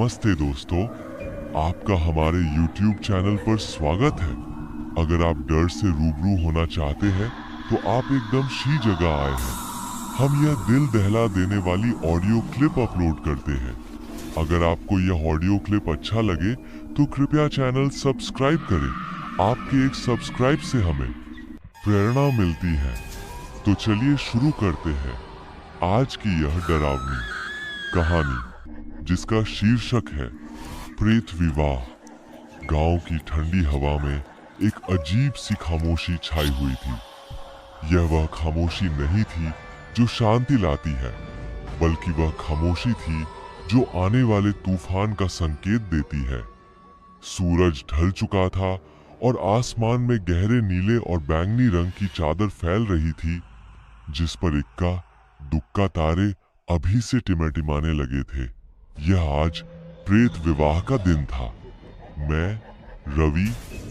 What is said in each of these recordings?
नमस्ते दोस्तों, आपका हमारे YouTube चैनल पर स्वागत है। अगर आप डर से रूबरू होना चाहते हैं तो आप एकदम सही जगह आए हैं। हम यह दिल दहला देने वाली ऑडियो क्लिप अपलोड करते हैं। अगर आपको यह ऑडियो क्लिप अच्छा लगे तो कृपया चैनल सब्सक्राइब करें। आपके एक सब्सक्राइब से हमें प्रेरणा मिलती है। तो चलिए शुरू करते हैं आज की यह डरावनी कहानी, जिसका शीर्षक है प्रेत विवाह। गांव की ठंडी हवा में एक अजीब सी खामोशी छाई हुई थी। यह वह खामोशी नहीं थी जो शांति लाती है, बल्कि वह खामोशी थी जो आने वाले तूफान का संकेत देती है। सूरज ढल चुका था और आसमान में गहरे नीले और बैंगनी रंग की चादर फैल रही थी, जिस पर इक्का दुक्का तारे अभी से टिमटिमाने लगे थे। यह आज प्रेत विवाह का दिन था। मैं रवि,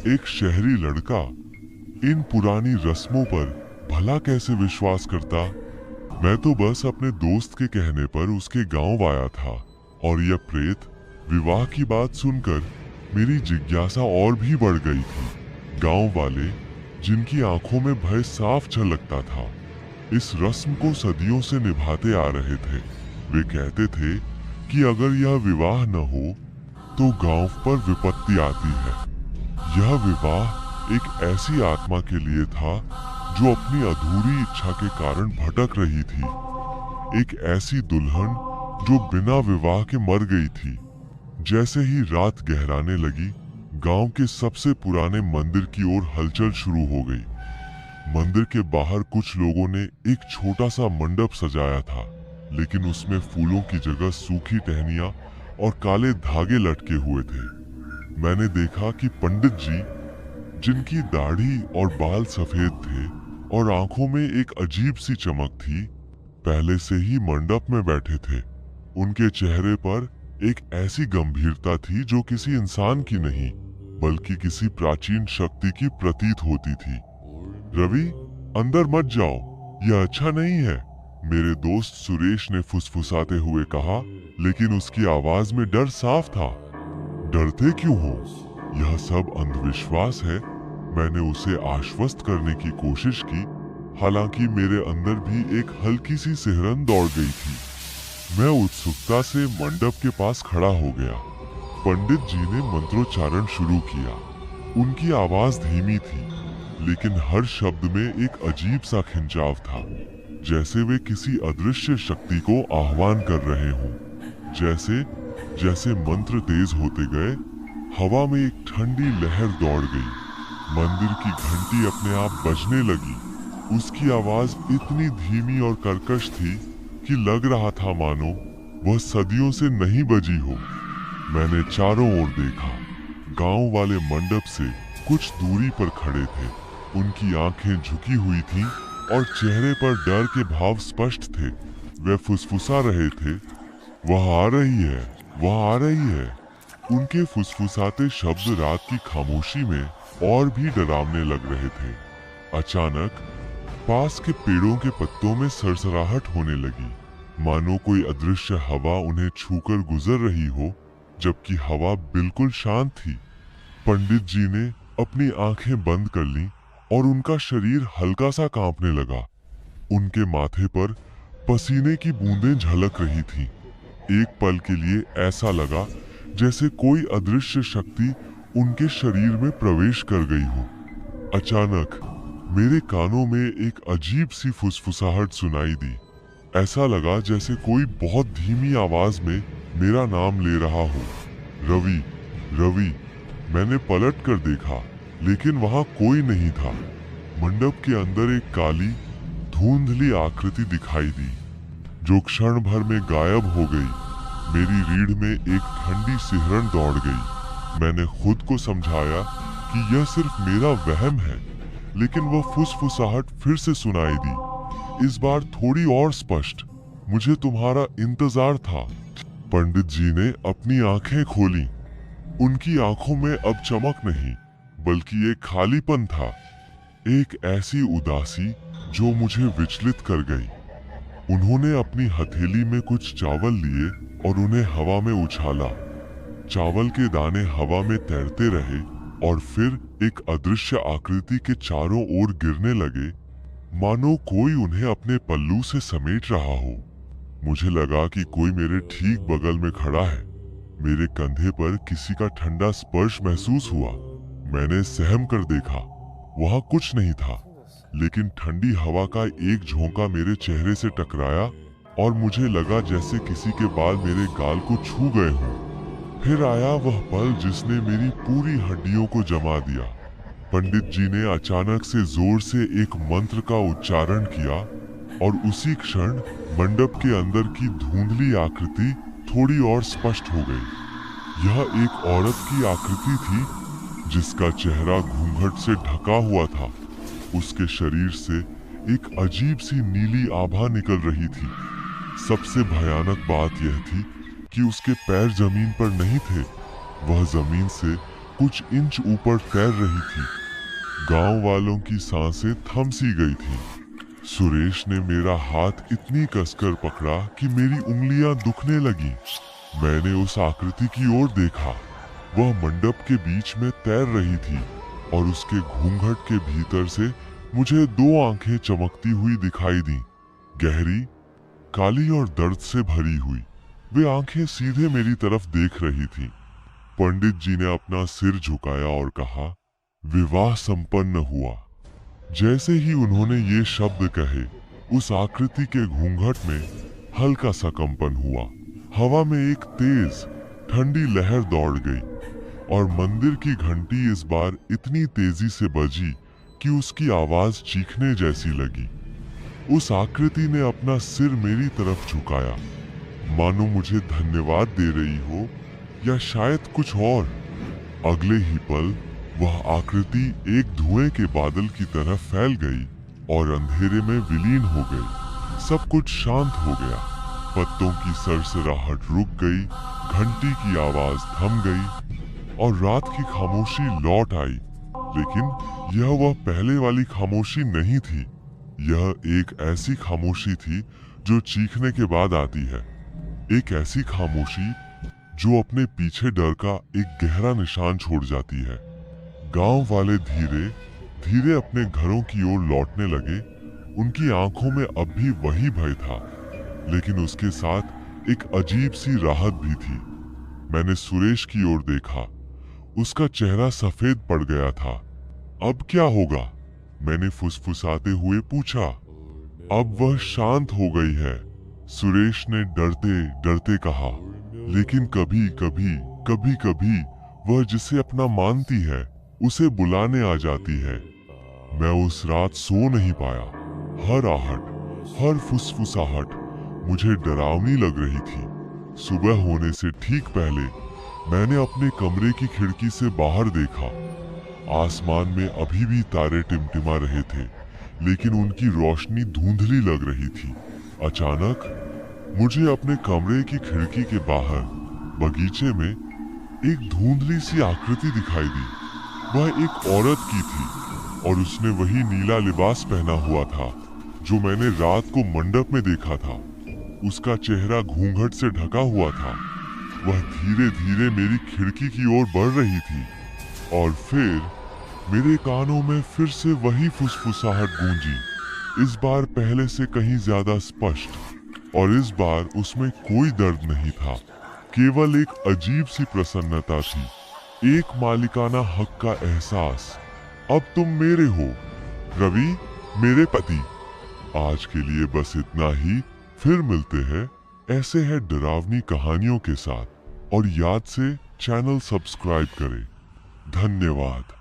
एक शहरी लड़का, इन पुरानी रस्मों पर भला कैसे विश्वास करता। मैं तो बस अपने दोस्त के कहने पर उसके गांव आया था, और यह प्रेत विवाह की बात सुनकर मेरी जिज्ञासा और भी बढ़ गई थी। गांव वाले, जिनकी आंखों में भय साफ झलकता था, इस रस्म को सदियों से निभाते आ रहे थे। वे कहते थे कि अगर यह विवाह न हो तो गांव पर विपत्ति आती है। यह विवाह एक ऐसी आत्मा के लिए था जो अपनी अधूरी इच्छा के कारण भटक रही थी। एक ऐसी दुल्हन जो बिना विवाह के मर गई थी। जैसे ही रात गहराने लगी, गांव के सबसे पुराने मंदिर की ओर हलचल शुरू हो गई। मंदिर के बाहर कुछ लोगों ने एक छोटा सा मंडप सजाया था, लेकिन उसमें फूलों की जगह सूखी टहनियां और काले धागे लटके हुए थे। मैंने देखा कि पंडित जी, जिनकी दाढ़ी और बाल सफेद थे और आंखों में एक अजीब सी चमक थी, पहले से ही मंडप में बैठे थे। उनके चेहरे पर एक ऐसी गंभीरता थी जो किसी इंसान की नहीं, बल्कि किसी प्राचीन शक्ति की प्रतीत होती थी। रवि, अंदर मत जाओ, यह अच्छा नहीं है, मेरे दोस्त सुरेश ने फुसफुसाते हुए कहा, लेकिन उसकी आवाज में डर साफ था। डरते क्यों हो? यह सब अंधविश्वास है। मैंने उसे आश्वस्त करने की कोशिश की, हालांकि मेरे अंदर भी एक हल्की सी सिहरन दौड़ गई थी। मैं उत्सुकता से मंडप के पास खड़ा हो गया। पंडित जी ने मंत्रोच्चारण शुरू किया। उनकी आवाज धीमी थी, लेकिन हर शब्द में एक अजीब सा खिंचाव था, जैसे वे किसी अदृश्य शक्ति को आह्वान कर रहे हों। जैसे जैसे मंत्र तेज होते गए, हवा में एक ठंडी लहर दौड़ गई। मंदिर की घंटी अपने आप बजने लगी। उसकी आवाज इतनी धीमी और कर्कश थी कि लग रहा था मानो वह सदियों से नहीं बजी हो। मैंने चारों ओर देखा। गांव वाले मंडप से कुछ दूरी पर खड़े थे। उनकी आंखें झुकी हुई थीं और चेहरे पर डर के भाव स्पष्ट थे। वे फुसफुसा रहे थे, वह आ रही है, वह आ रही है। उनके फुसफुसाते शब्द रात की खामोशी में और भी डरावने लग रहे थे। अचानक पास के पेड़ों के पत्तों में सरसराहट होने लगी, मानो कोई अदृश्य हवा उन्हें छूकर गुजर रही हो, जबकि हवा बिल्कुल शांत थी। पंडित जी ने अपनी आंखें बंद कर लीं और उनका शरीर हल्का सा कांपने लगा। उनके माथे पर पसीने की बूंदें झलक रही थीं। एक पल के लिए ऐसा लगा जैसे कोई अदृश्य शक्ति उनके शरीर में प्रवेश कर गई हो। अचानक मेरे कानों में एक अजीब सी फुसफुसाहट सुनाई दी। ऐसा लगा जैसे कोई बहुत धीमी आवाज में मेरा नाम ले रहा हो, रवि, रवि। मैंने पलट कर देखा, लेकिन वहां कोई नहीं था। मंडप के अंदर एक काली धुंधली आकृति दिखाई दी, जो क्षण भर में गायब हो गई। मेरी रीढ़ में एक ठंडी सिहरन दौड़ गई। मैंने खुद को समझाया कि यह सिर्फ मेरा वहम है, लेकिन वह फुसफुसाहट फिर से सुनाई दी, इस बार थोड़ी और स्पष्ट। मुझे तुम्हारा इंतजार था। पंडित जी ने अपनी आंखें खोली। उनकी आंखों में अब चमक नहीं, बल्कि एक खालीपन था, एक ऐसी उदासी जो मुझे विचलित कर गई। उन्होंने अपनी हथेली में कुछ चावल लिए और उन्हें हवा में उछाला। चावल के दाने हवा में तैरते रहे और फिर एक अदृश्य आकृति के चारों ओर गिरने लगे, मानो कोई उन्हें अपने पल्लू से समेट रहा हो। मुझे लगा कि कोई मेरे ठीक बगल में खड़ा है। मेरे कंधे पर किसी का ठंडा स्पर्श महसूस हुआ। मैंने सहम कर देखा, वहां कुछ नहीं था, लेकिन ठंडी हवा का एक झोंका मेरे चेहरे से टकराया और मुझे लगा जैसे किसी के बाल मेरे गाल को छू गए हों। फिर आया वह पल जिसने मेरी पूरी हड्डियों को जमा दिया। पंडित जी ने अचानक से जोर से एक मंत्र का उच्चारण किया और उसी क्षण मंडप के अंदर की धुंधली आकृति थोड़ी और स्पष्ट हो गई। यह एक औरत की आकृति थी जिसका चेहरा घूंघट से ढका हुआ था। उसके शरीर से एक अजीब सी नीली आभा निकल रही थी। सबसे भयानक बात यह थी कि उसके पैर जमीन पर नहीं थे, वह जमीन से कुछ इंच ऊपर तैर रही थी। गांव वालों की सांसें थम सी गई थीं। सुरेश ने मेरा हाथ इतनी कसकर पकड़ा कि मेरी उंगलियां दुखने लगीं। मैंने उस आकृति की ओर देखा। वह मंडप के बीच में तैर रही थी और उसके घूंघट के भीतर से मुझे दो आंखें चमकती हुई दिखाई दी, गहरी, काली और दर्द से भरी हुई। वे आंखें सीधे मेरी तरफ देख रही थीं। पंडित जी ने अपना सिर झुकाया और कहा, विवाह संपन्न हुआ। जैसे ही उन्होंने ये शब्द कहे, उस आकृति के घूंघट में हल्का सा कंपन हुआ। हवा में एक तेज ठंडी लहर दौड़ गई और मंदिर की घंटी इस बार इतनी तेजी से बजी कि उसकी आवाज चीखने जैसी लगी। उस आकृति ने अपना सिर मेरी तरफ झुकाया, मानो मुझे धन्यवाद दे रही हो या शायद कुछ और। अगले ही पल वह आकृति एक धुएं के बादल की तरह फैल गई और अंधेरे में विलीन हो गई। सब कुछ शांत हो गया। पत्तों की सरसराहट रुक गई, घंटी की आवाज थम गई और रात की खामोशी लौट आई। लेकिन यह वह पहले वाली खामोशी नहीं थी। यह एक ऐसी खामोशी थी जो चीखने के बाद आती है। एक ऐसी खामोशी जो अपने पीछे डर का एक गहरा निशान छोड़ जाती है। गांव वाले धीरे धीरे अपने घरों की ओर लौटने लगे। उनकी आंखों में अब भी वही भय था, लेकिन उसके साथ एक अजीब सी राहत भी थी। मैंने सुरेश की ओर देखा। उसका चेहरा सफेद पड़ गया था। अब क्या होगा? मैंने फुसफुसाते हुए पूछा। अब वह शांत हो गई है, सुरेश ने डरते डरते कहा। लेकिन कभी कभी वह जिसे अपना मानती है उसे बुलाने आ जाती है। मैं उस रात सो नहीं पाया। हर आहट, हर फुसफुसाहट मुझे डरावनी लग रही थी। सुबह होने से ठीक पहले मैंने अपने कमरे की खिड़की से बाहर देखा। आसमान में अभी भी तारे टिमटिमा रहे थे, लेकिन उनकी रोशनी धुंधली लग रही थी। अचानक मुझे अपने कमरे की खिड़की के बाहर बगीचे में एक धुंधली सी आकृति दिखाई दी। वह एक औरत की थी और उसने वही नीला लिबास पहना हुआ था जो मैंने रात को मंडप में देखा था। उसका चेहरा घूंघट से ढका हुआ था। वह धीरे धीरे मेरी खिड़की की ओर बढ़ रही थी और फिर मेरे कानों में फिर से वही फुसफुसाहट गूंजी, इस बार पहले से कहीं ज्यादा स्पष्ट। और इस बार उसमें कोई दर्द नहीं था, केवल एक अजीब सी प्रसन्नता थी, एक मालिकाना हक का एहसास। अब तुम मेरे हो, रवि, मेरे पति। आज के लिए बस इतना ही। फिर मिलते हैं ऐसे है डरावनी कहानियों के साथ। और याद से चैनल सब्सक्राइब करें। धन्यवाद।